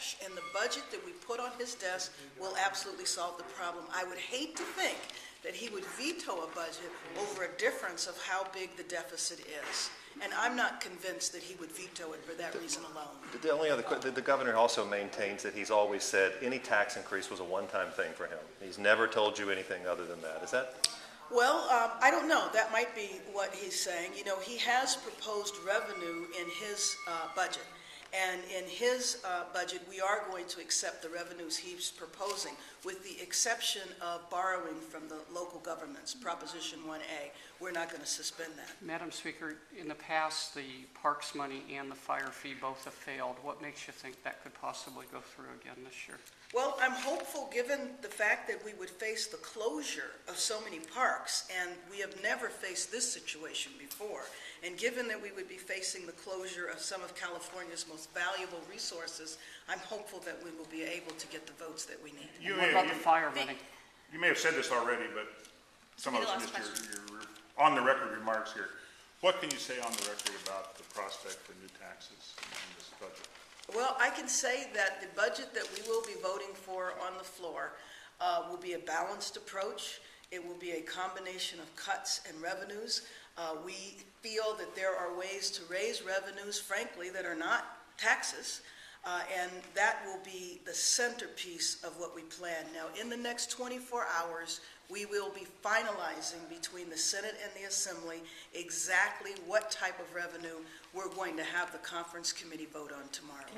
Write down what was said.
cash, and the budget that we put on his desk will absolutely solve the problem. I would hate to think that he would veto a budget over a difference of how big the deficit is. And I'm not convinced that he would veto it for that reason alone. The only other, the governor also maintains that he's always said any tax increase was a one-time thing for him. He's never told you anything other than that. Is that? Well, I don't know. That might be what he's saying. You know, he has proposed revenue in his budget. And in his budget, we are going to accept the revenues he's proposing, with the exception of borrowing from the local governments, Proposition 1A. We're not going to suspend that. Madam Speaker, in the past, the parks money and the fire fee both have failed. What makes you think that could possibly go through again this year? Well, I'm hopeful, given the fact that we would face the closure of so many parks, and we have never faced this situation before, and given that we would be facing the closure of some of California's most valuable resources, I'm hopeful that we will be able to get the votes that we need. What about the fire money? You may have said this already, but some of us missed your on-the-record remarks here. What can you say on the record about the prospect for new taxes in this budget? Well, I can say that the budget that we will be voting for on the floor will be a balanced approach. It will be a combination of cuts and revenues. We feel that there are ways to raise revenues, frankly, that are not taxes, and that will be the centerpiece of what we plan. Now, in the next 24 hours, we will be finalizing between the Senate and the Assembly exactly what type of revenue we're going to have the conference committee vote on tomorrow.